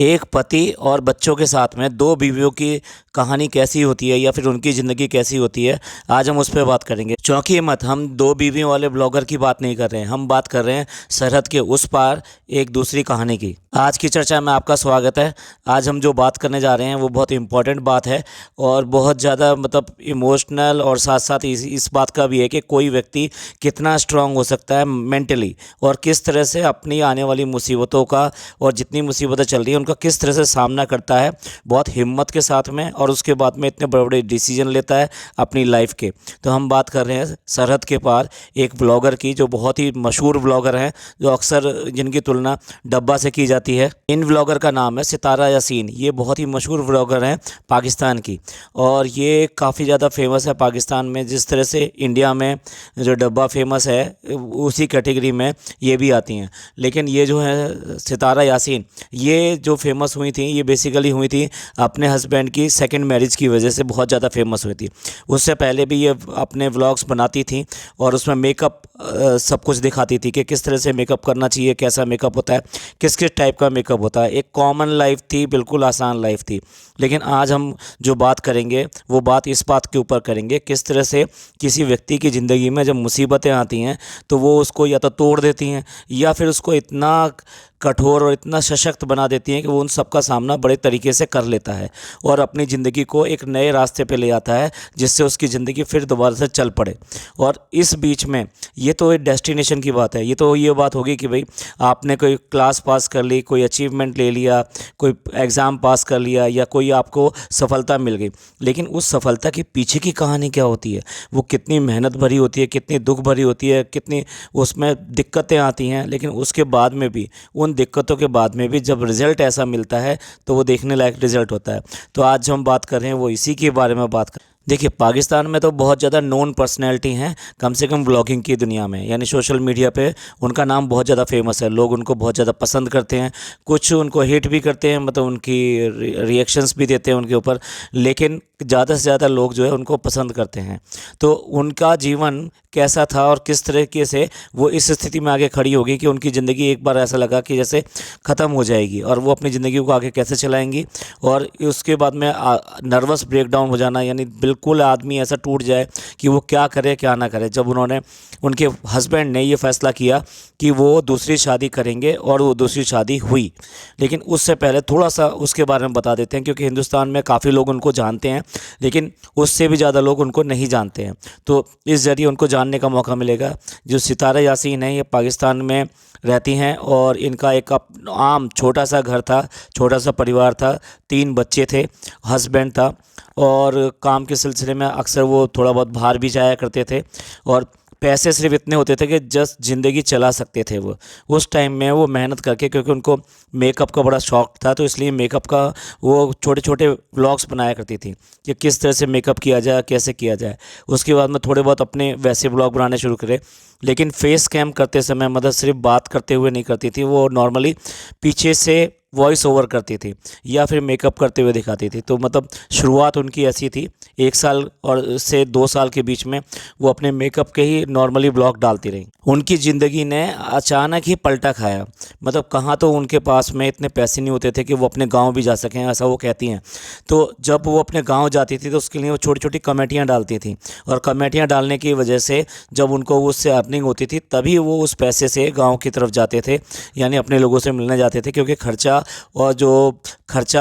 एक पति और बच्चों के साथ में दो बीवियों की कहानी कैसी होती है या फिर उनकी ज़िंदगी कैसी होती है, आज हम उस पर बात करेंगे। चौंकिए मत, हम दो बीवियों वाले ब्लॉगर की बात नहीं कर रहे हैं, हम बात कर रहे हैं सरहद के उस पार एक दूसरी कहानी की। आज की चर्चा में आपका स्वागत है। आज हम जो बात करने जा रहे हैं वो बहुत इंपॉर्टेंट बात है और बहुत ज़्यादा इमोशनल, और साथ साथ इस बात का भी है कि कोई व्यक्ति कितना स्ट्रांग हो सकता है मेंटली, और किस तरह से अपनी आने वाली मुसीबतों का और जितनी मुसीबतें चल रही हैं उनका किस तरह से सामना करता है बहुत हिम्मत के साथ में, और उसके बाद में इतने बड़े बड़े डिसीजन लेता है अपनी लाइफ के। तो हम बात कर रहे हैं सरहद के पार एक ब्लॉगर की, जो बहुत ही मशहूर ब्लॉगर हैं, जो अक्सर जिनकी तुलना डब्बा से की जाती है। इन ब्लॉगर का नाम है सितारा यासीन। ये बहुत ही मशहूर ब्लॉगर हैं पाकिस्तान की, और ये काफ़ी ज़्यादा फेमस है पाकिस्तान में। जिस तरह से इंडिया में जो डब्बा फेमस है उसी कैटेगरी में ये भी आती हैं। लेकिन ये जो है सितारा यासीन, ये जो फेमस हुई थी ये बेसिकली हुई थी अपने हस्बैंड की सेकंड मैरिज की वजह से, बहुत ज़्यादा फेमस हुई थी। उससे पहले भी ये अपने व्लॉग्स बनाती थी और उसमें मेकअप सब कुछ दिखाती थी कि किस तरह से मेकअप करना चाहिए, कैसा मेकअप होता है, किस किस टाइप का मेकअप होता है। एक कॉमन लाइफ थी, बिल्कुल आसान लाइफ थी। लेकिन आज हम जो बात करेंगे वो बात इस बात के ऊपर करेंगे, किस तरह से किसी व्यक्ति की ज़िंदगी में जब मुसीबतें आती हैं तो वो उसको या तो तोड़ देती हैं या फिर उसको इतना कठोर और इतना सशक्त बना देती हैं कि वो उन सब का सामना बड़े तरीके से कर लेता है और अपनी ज़िंदगी को एक नए रास्ते पे ले आता है, जिससे उसकी ज़िंदगी फिर दोबारा से चल पड़े। और इस बीच में ये तो एक डेस्टिनेशन की बात है, ये बात होगी कि भाई आपने कोई क्लास पास कर ली, कोई अचीवमेंट ले लिया, कोई एग्ज़ाम पास कर लिया, या कोई आपको सफलता मिल गई। लेकिन उस सफलता के पीछे की कहानी क्या होती है, वो कितनी मेहनत भरी होती है, कितनी दुख भरी होती है, कितनी उसमें दिक्कतें आती हैं। लेकिन उसके बाद में भी, उन दिक्कतों के बाद में भी जब रिज़ल्ट ऐसा मिलता है तो वो देखने लायक रिज़ल्ट होता है। तो आज जो हम बात कर रहे हैं वो इसी के बारे में बात कर। देखिए, पाकिस्तान में तो बहुत ज़्यादा नोन पर्सनैलिटी हैं, कम से कम ब्लॉगिंग की दुनिया में, यानी सोशल मीडिया पे उनका नाम बहुत ज़्यादा फेमस है। लोग उनको बहुत ज़्यादा पसंद करते हैं, कुछ उनको हेट भी करते हैं, उनकी रिएक्शंस भी देते हैं उनके ऊपर। लेकिन ज़्यादा से ज़्यादा लोग जो है उनको पसंद करते हैं। तो उनका जीवन कैसा था और किस तरीके से वो इस स्थिति में आगे खड़ी होगी कि उनकी ज़िंदगी एक बार ऐसा लगा कि जैसे ख़त्म हो जाएगी, और वो अपनी ज़िंदगी को आगे कैसे चलाएंगी। और उसके बाद में नर्वस ब्रेकडाउन हो जाना, यानी बिल्कुल आदमी ऐसा टूट जाए कि वो क्या करे क्या ना करे। जब उनके हस्बैंड ने ये फ़ैसला किया कि वो दूसरी शादी करेंगे, और वो दूसरी शादी हुई। लेकिन उससे पहले थोड़ा सा उसके बारे में बता देते हैं, क्योंकि हिंदुस्तान में काफ़ी लोग उनको जानते हैं लेकिन उससे भी ज़्यादा लोग उनको नहीं जानते हैं, तो इस ज़रिए उनको जानने का मौका मिलेगा। जो सितारा यासीन है ये पाकिस्तान में रहती हैं, और इनका एक आम छोटा सा घर था, छोटा सा परिवार था, 3 बच्चे थे, हस्बैंड था, और काम के सिलसिले में अक्सर वो थोड़ा बहुत बाहर भी जाया करते थे, और पैसे सिर्फ इतने होते थे कि जस्ट ज़िंदगी चला सकते थे वो। उस टाइम में वो मेहनत करके, क्योंकि उनको मेकअप का बड़ा शौक़ था, तो इसलिए मेकअप का वो छोटे छोटे व्लॉग्स बनाया करती थी कि किस तरह से मेकअप किया जाए, कैसे किया जाए। उसके बाद में थोड़े बहुत अपने वैसे व्लॉग बनाने शुरू करे। लेकिन फेस कैम करते समय सिर्फ बात करते हुए नहीं करती थी, वो नॉर्मली पीछे से वॉइस ओवर करती थी या फिर मेकअप करते हुए दिखाती थी। तो शुरुआत उनकी ऐसी थी। 1 साल और से 2 साल के बीच में वो अपने मेकअप के ही नॉर्मली ब्लॉग डालती रही। उनकी ज़िंदगी ने अचानक ही पलटा खाया। कहाँ तो उनके पास में इतने पैसे नहीं होते थे कि वो अपने गांव भी जा सकें, ऐसा वो कहती हैं। तो जब वो अपने गांव जाती थी तो उसके लिए वो छोटी छोटी कमेटियाँ डालती थी, और कमेटियाँ डालने की वजह से जब उनको उससे अर्निंग होती थी तभी वो उस पैसे से गाँव की तरफ जाते थे, यानी अपने लोगों से मिलने जाते थे। क्योंकि खर्चा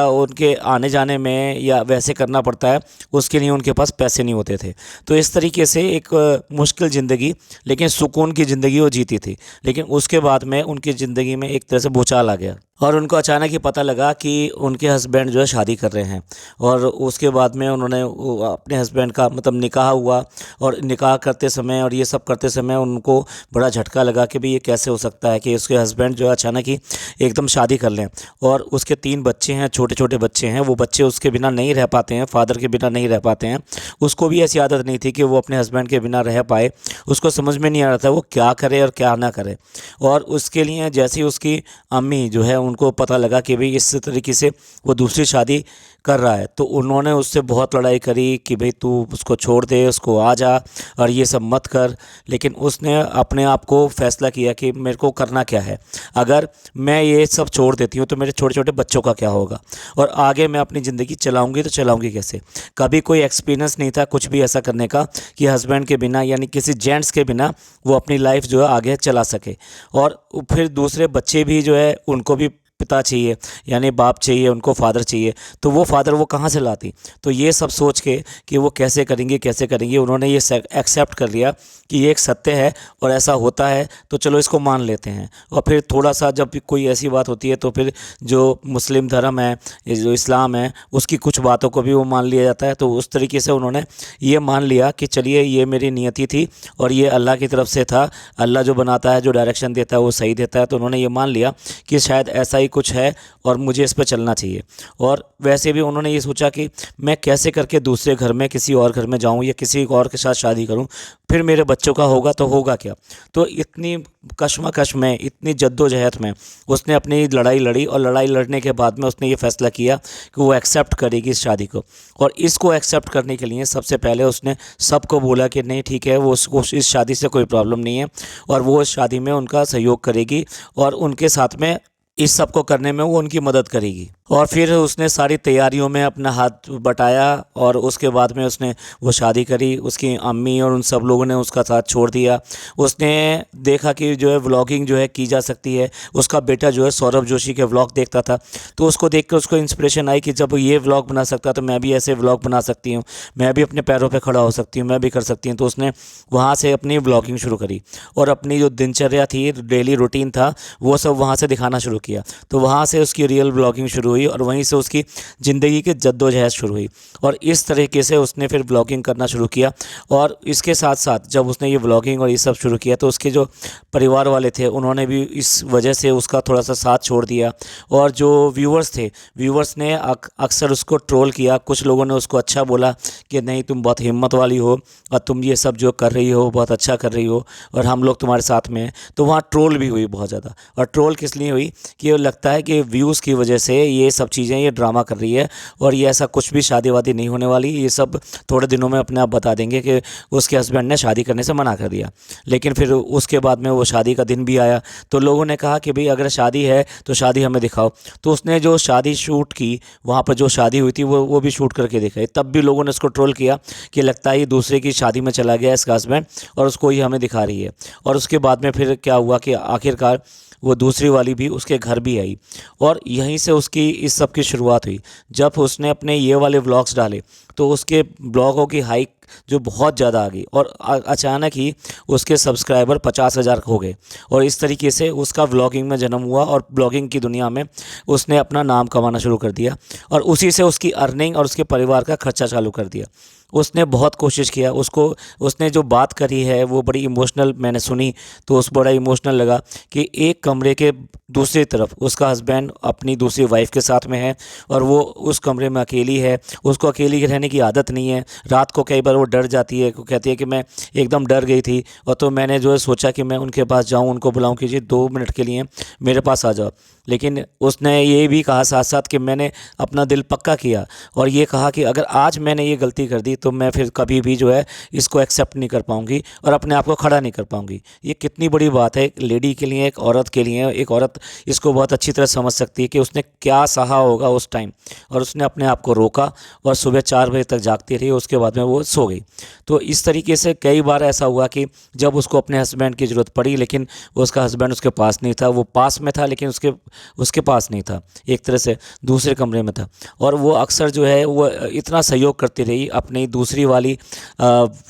उनके आने जाने में या वैसे करना पड़ता है, उसके लिए उनके पास पैसे नहीं होते थे। तो इस तरीके से एक मुश्किल ज़िंदगी लेकिन सुकून की ज़िंदगी वो जीती थी। लेकिन उसके बाद में उनकी ज़िंदगी में एक तरह से भूचाल आ गया, और उनको अचानक ही पता लगा कि उनके हस्बैंड जो है शादी कर रहे हैं। और उसके बाद में उन्होंने अपने हस्बैंड का निकाह हुआ, और निकाह करते समय और ये सब करते समय उनको बड़ा झटका लगा कि भाई ये कैसे हो सकता है कि उसके हस्बैंड जो है अचानक ही एकदम शादी कर लें। और उसके 3 बच्चे हैं, छोटे छोटे बच्चे हैं, वो बच्चे उसके बिना नहीं रह पाते हैं, फादर के बिना नहीं रह पाते हैं। उसको भी ऐसी आदत नहीं थी कि वो अपने हस्बैंड के बिना रह पाए। उसको समझ में नहीं आ रहा था वो क्या करे और क्या ना करे। और उसके लिए जैसे ही उसकी अम्मी जो है उनको पता लगा कि भाई इस तरीके से वो दूसरी शादी कर रहा है, तो उन्होंने उससे बहुत लड़ाई करी कि भाई तू उसको छोड़ दे, उसको आ जा और ये सब मत कर। लेकिन उसने अपने आप को फैसला किया कि मेरे को करना क्या है, अगर मैं ये सब छोड़ देती हूँ तो मेरे छोटे छोटे बच्चों का क्या होगा, और आगे मैं अपनी ज़िंदगी चलाऊँगी तो चलाऊँगी कैसे। कभी कोई एक्सपीरियंस नहीं था कुछ भी ऐसा करने का कि हस्बैंड के बिना यानी किसी जेंट्स के बिना वो अपनी लाइफ जो है आगे चला सके। और फिर दूसरे बच्चे भी जो है उनको भी पिता चाहिए, यानी बाप चाहिए, उनको फादर चाहिए, तो वो फादर वो कहाँ से लाती। तो ये सब सोच के कि वो कैसे करेंगे कैसे करेंगे, उन्होंने ये एक्सेप्ट कर लिया कि ये एक सत्य है और ऐसा होता है, तो चलो इसको मान लेते हैं। और फिर थोड़ा सा जब भी कोई ऐसी बात होती है तो फिर जो मुस्लिम धर्म है, ये जो इस्लाम है, उसकी कुछ बातों को भी वो मान लिया जाता है। तो उस तरीके से उन्होंने ये मान लिया कि चलिए ये मेरी नियति थी और ये अल्लाह की तरफ से था, अल्लाह जो बनाता है, जो डायरेक्शन देता है वो सही देता है। तो उन्होंने ये मान लिया कि शायद ऐसा ही कुछ है और मुझे इस पर चलना चाहिए। और वैसे भी उन्होंने ये सोचा कि मैं कैसे करके दूसरे घर में किसी और घर में जाऊं या किसी और के साथ शादी करूं, फिर मेरे बच्चों का होगा तो होगा क्या। तो इतनी कश्मकश में, इतनी जद्दोजहद में उसने अपनी लड़ाई लड़ी और लड़ाई लड़ने के बाद में उसने ये फैसला किया कि वो एक्सेप्ट करेगी इस शादी को। और इसको एक्सेप्ट करने के लिए सबसे पहले उसने सबको बोला कि नहीं ठीक है, वो उसको इस शादी से कोई प्रॉब्लम नहीं है और वो इस शादी में उनका सहयोग करेगी और उनके साथ में इस सब को करने में वो उनकी मदद करेगी। और फिर उसने सारी तैयारियों में अपना हाथ बटाया और उसके बाद में उसने वो शादी करी। उसकी अम्मी और उन सब लोगों ने उसका साथ छोड़ दिया। उसने देखा कि जो है व्लॉगिंग जो है की जा सकती है। उसका बेटा जो है सौरभ जोशी के व्लॉग देखता था, तो उसको देख कर उसको इंस्पिरेशन आई कि जब ये व्लॉग बना सकता तो मैं भी ऐसे व्लॉग बना सकती हूँ, मैं भी अपने पैरों पर खड़ा हो सकती हूँ, मैं भी कर सकती हूँ। तो उसने वहाँ से अपनी व्लॉगिंग शुरू करी और अपनी जो दिनचर्या थी, डेली रूटीन था, वो सब वहाँ से दिखाना शुरू किया। तो वहाँ से उसकी रियल व्लॉगिंग शुरू हुई और वहीं से उसकी ज़िंदगी की जद्दोजहद शुरू हुई। और इस तरीके से उसने फिर व्लॉगिंग करना शुरू किया। और इसके साथ साथ जब उसने ये व्लॉगिंग और ये सब शुरू किया तो उसके जो परिवार वाले थे उन्होंने भी इस वजह से उसका थोड़ा सा साथ छोड़ दिया। और जो व्यूअर्स थे, व्यूअर्स ने अक्सर उसको ट्रोल किया। कुछ लोगों ने उसको अच्छा बोला कि नहीं तुम बहुत हिम्मत वाली हो और तुम ये सब जो कर रही हो बहुत अच्छा कर रही हो और हम लोग तुम्हारे साथ में हैं। तो वहाँ ट्रोल भी हुई बहुत ज़्यादा। और ट्रोल किस लिए हुई कि लगता है कि व्यूज़ की वजह से ये सब चीज़ें ये ड्रामा कर रही है और ये ऐसा कुछ भी शादी वादी नहीं होने वाली, ये सब थोड़े दिनों में अपने आप बता देंगे कि उसके हस्बैंड ने शादी करने से मना कर दिया। लेकिन फिर उसके बाद में वो शादी का दिन भी आया तो लोगों ने कहा कि भाई अगर शादी है तो शादी हमें दिखाओ। तो उसने जो शादी शूट की, वहाँ पर जो शादी हुई थी वो भी शूट करके दिखाई। तब भी लोगों ने उसको ट्रोल किया कि लगता है ये दूसरे की शादी में चला गया इसका हस्बैंड और उसको ही हमें दिखा रही है। और उसके बाद में फिर क्या हुआ कि आखिरकार वो दूसरी वाली भी उसके घर भी आई और यहीं से उसकी इस सब की शुरुआत हुई। जब उसने अपने ये वाले व्लॉग्स डाले तो उसके ब्लॉगों की हाइक जो बहुत ज़्यादा आ गई और अचानक ही उसके सब्सक्राइबर 50,000 हो गए। और इस तरीके से उसका व्लॉगिंग में जन्म हुआ और ब्लॉगिंग की दुनिया में उसने अपना नाम कमाना शुरू कर दिया और उसी से उसकी अर्निंग और उसके परिवार का खर्चा चालू कर दिया। उसने बहुत कोशिश किया, उसने जो बात करी है वो बड़ी इमोशनल मैंने सुनी तो उस बड़ा इमोशनल लगा कि एक कमरे के दूसरी तरफ उसका हस्बैंड अपनी दूसरी वाइफ के साथ में है और वो उस कमरे में अकेली है। उसको अकेली रहने की आदत नहीं है। रात को कई बार वो डर जाती है, वो कहती है कि मैं एकदम डर गई थी और तो मैंने जो है सोचा कि मैं उनके पास जाऊं, उनको बुलाऊं कि जी 2 मिनट के लिए मेरे पास आ जाओ। लेकिन उसने ये भी कहा साथ साथ कि मैंने अपना दिल पक्का किया और ये कहा कि अगर आज मैंने ये गलती कर दी तो मैं फिर कभी भी जो है इसको एक्सेप्ट नहीं कर पाऊंगी और अपने आप को खड़ा नहीं कर पाऊंगी। ये कितनी बड़ी बात है एक लेडी के लिए, एक औरत के लिए। एक औरत इसको बहुत अच्छी तरह समझ सकती है कि उसने क्या सहा होगा उस टाइम और उसने अपने आप को रोका और सुबह 4 बजे तक जागती रही, उसके बाद में वो सो गई। तो इस तरीके से कई बार ऐसा हुआ कि जब उसको अपने हस्बैंड की ज़रूरत पड़ी लेकिन उसका हस्बैंड उसके पास नहीं था। वो पास में था लेकिन उसके पास नहीं था, एक तरह से दूसरे कमरे में था। और वो अक्सर जो है वो इतना सहयोग करती रही अपनी दूसरी वाली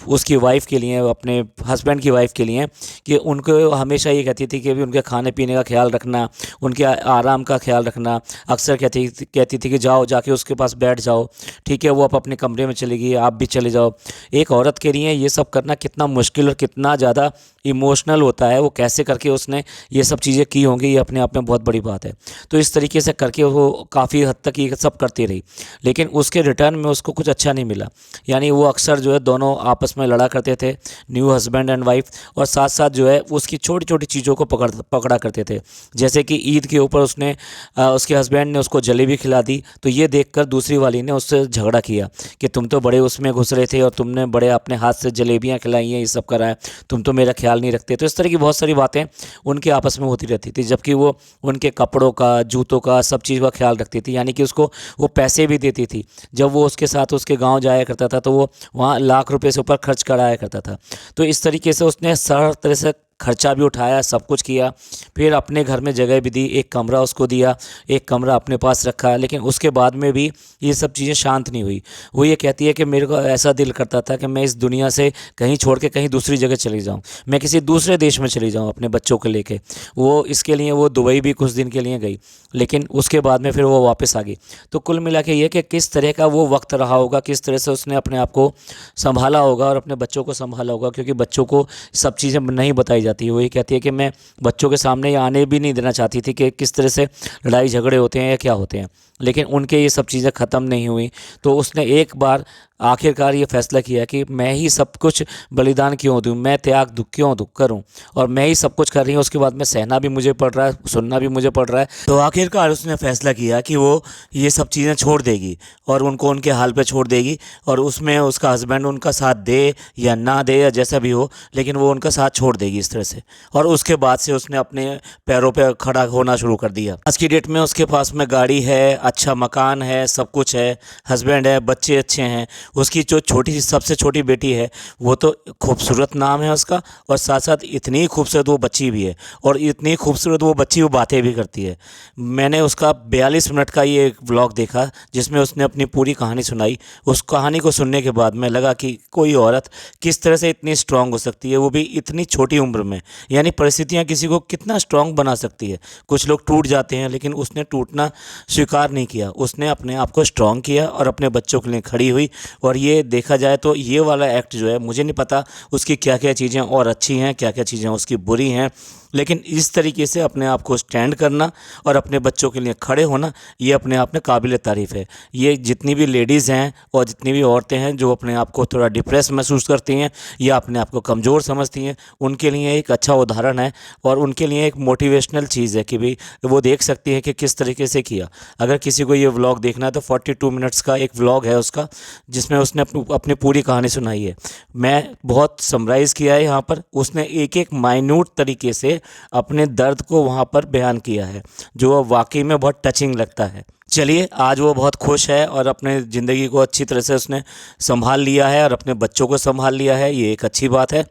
उसकी वाइफ़ के लिए, अपने हस्बैंड की वाइफ़ के लिए, कि उनको हमेशा ये कहती थी कि भी उनके खाने पीने का ख्याल रखना, उनके आराम का ख्याल रखना। अक्सर कहती थी कि जाओ जाके उसके पास बैठ जाओ, ठीक है, वो आप अपने कमरे में चली गई, आप भी चले जाओ। एक औरत के लिए ये सब करना कितना मुश्किल और कितना ज़्यादा इमोशनल होता है, वो कैसे करके उसने ये सब चीज़ें की होंगी, ये अपने आप में बहुत बड़ी बात है। तो इस तरीके से करके वो काफ़ी हद तक ये सब करती रही, लेकिन उसके रिटर्न में उसको कुछ अच्छा नहीं मिला। यानी वो अक्सर जो है दोनों आपस में लड़ा करते थे, न्यू हस्बैंड एंड वाइफ, और साथ साथ जो है उसकी छोटी छोटी चीज़ों को पकड़ा करते थे। जैसे कि ईद के ऊपर उसने उसके हस्बैंड ने उसको जलेबी खिला दी, तो ये देखकर दूसरी वाली ने उससे झगड़ा किया कि तुम तो बड़े उसमें घुस रहे थे और तुमने बड़े अपने हाथ से जलेबियाँ खिलाई हैं, ये सब करा है, तुम तो मेरा ख्याल नहीं रखते। तो इस तरह की बहुत सारी बातें उनके आपस में होती रहती थी, जबकि वो उनके कपड़ों का, जूतों का, सब चीज़ का ख्याल रखती थी। यानी कि उसको वो पैसे भी देती थी। जब वो उसके साथ उसके गांव जाया करता था तो वो वहाँ लाख रुपए से ऊपर खर्च कराया करता था। तो इस तरीके से उसने हर तरह से खर्चा भी उठाया, सब कुछ किया। फिर अपने घर में जगह भी दी, एक कमरा उसको दिया, एक कमरा अपने पास रखा, लेकिन उसके बाद में भी ये सब चीज़ें शांत नहीं हुई। वो ये कहती है कि मेरे को ऐसा दिल करता था कि मैं इस दुनिया से कहीं छोड़ के कहीं दूसरी जगह चली जाऊँ, मैं किसी दूसरे देश में चली जाऊँ अपने बच्चों को लेके। वो इसके लिए वो दुबई भी कुछ दिन के लिए गई, लेकिन उसके बाद में फिर वो वापस आ गई। तो कुल मिला के ये कि किस तरह का वो वक्त रहा होगा, किस तरह से उसने अपने आप को संभाला होगा और अपने बच्चों को संभाला होगा, क्योंकि बच्चों को सब चीज़ें नहीं बताई जाती है। वो ये कहती है कि मैं बच्चों के सामने ये आने भी नहीं देना चाहती थी कि किस तरह से लड़ाई झगड़े होते हैं या क्या होते हैं, लेकिन उनके ये सब चीज़ें ख़त्म नहीं हुई। तो उसने एक बार आखिरकार ये फैसला किया कि मैं ही सब कुछ बलिदान क्यों दूं, मैं त्याग दुख क्यों दुख करूं, और मैं ही सब कुछ कर रही हूं। उसके बाद में सहना भी मुझे पड़ रहा है, सुनना भी मुझे पड़ रहा है। तो आखिरकार उसने फैसला किया कि वो ये सब चीज़ें छोड़ देगी और उनको उनके हाल पे छोड़ देगी, और उसमें उसका हस्बैंड उनका साथ दे या ना दे या जैसा भी हो, लेकिन वो उनका साथ छोड़ देगी इस तरह से। और उसके बाद से उसने अपने पैरों पर खड़ा होना शुरू कर दिया। आज की डेट में उसके पास में गाड़ी है, अच्छा मकान है, सब कुछ है, हस्बैंड है, बच्चे अच्छे हैं। उसकी जो सबसे छोटी बेटी है वो तो खूबसूरत नाम है उसका, और साथ साथ इतनी खूबसूरत वो बच्ची भी है, और इतनी खूबसूरत वो बच्ची वो बातें भी करती है। मैंने उसका 42 मिनट का ये एक व्लॉग देखा जिसमें उसने अपनी पूरी कहानी सुनाई। उस कहानी को सुनने के बाद मैं लगा कि कोई औरत किस तरह से इतनी स्ट्रांग हो सकती है, वो भी इतनी छोटी उम्र में। यानी परिस्थितियाँ किसी को कितना स्ट्रांग बना सकती है। कुछ लोग टूट जाते हैं, लेकिन उसने टूटना स्वीकार नहीं किया, उसने अपने आप को स्ट्रांग किया और अपने बच्चों के लिए खड़ी हुई। और ये देखा जाए तो ये वाला एक्ट जो है, मुझे नहीं पता उसकी क्या क्या चीज़ें और अच्छी हैं, क्या क्या चीज़ें उसकी बुरी हैं, लेकिन इस तरीके से अपने आप को स्टैंड करना और अपने बच्चों के लिए खड़े होना, ये अपने आप में काबिल तारीफ़ है। ये जितनी भी लेडीज़ हैं और जितनी भी औरतें हैं जो अपने आप को थोड़ा डिप्रेस महसूस करती हैं या अपने आप को कमज़ोर समझती हैं, उनके लिए एक अच्छा उदाहरण है और उनके लिए एक मोटिवेशनल चीज़ है कि भाई वो देख सकती है कि किस तरीके से किया। अगर किसी को ये व्लॉग देखना है तो 42 मिनट्स का एक व्लॉग है उसका, जिसमें उसने अपनी पूरी कहानी सुनाई है। मैं बहुत समराइज़ किया है यहाँ पर। उसने एक एक माइन्यूट तरीके से अपने दर्द को वहाँ पर बयान किया है, जो वाकई में बहुत टचिंग लगता है। चलिए, आज वो बहुत खुश है और अपने ज़िंदगी को अच्छी तरह से उसने संभाल लिया है और अपने बच्चों को संभाल लिया है, ये एक अच्छी बात है।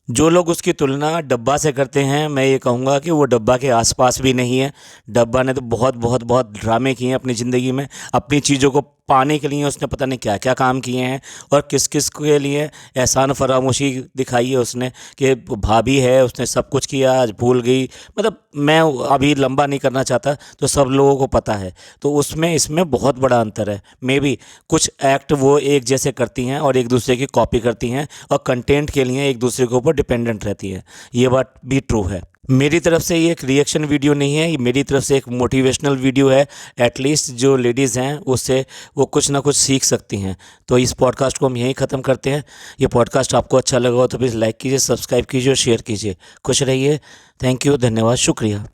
जो लोग उसकी तुलना डब्बा से करते हैं, मैं ये कहूँगा कि वो डब्बा के आसपास भी नहीं है। डब्बा ने तो बहुत बहुत बहुत ड्रामे किए हैं अपनी ज़िंदगी में। अपनी चीज़ों को पाने के लिए उसने पता नहीं क्या क्या काम किए हैं और किस किस के लिए एहसान फरामोशी दिखाई है उसने, कि भाभी है, उसने सब कुछ किया, आज भूल गई। मतलब मैं अभी लंबा नहीं करना चाहता, तो सब लोगों को पता है। तो उसमें इसमें बहुत बड़ा अंतर है। मे बी कुछ एक्ट वो एक जैसे करती हैं और एक दूसरे की कॉपी करती हैं और कंटेंट के लिए एक दूसरे के ऊपर डिपेंडेंट रहती है। ये बात भी ट्रू है। मेरी तरफ से ये एक रिएक्शन वीडियो नहीं है, ये मेरी तरफ से एक मोटिवेशनल वीडियो है। एटलीस्ट जो लेडीज़ हैं उससे वो कुछ ना कुछ सीख सकती हैं। तो इस पॉडकास्ट को हम यहीं ख़त्म करते हैं। ये पॉडकास्ट आपको अच्छा लगा हो तो प्लीज़ लाइक कीजिए, सब्सक्राइब कीजिए और शेयर कीजिए। खुश रहिए। थैंक यू, धन्यवाद, शुक्रिया।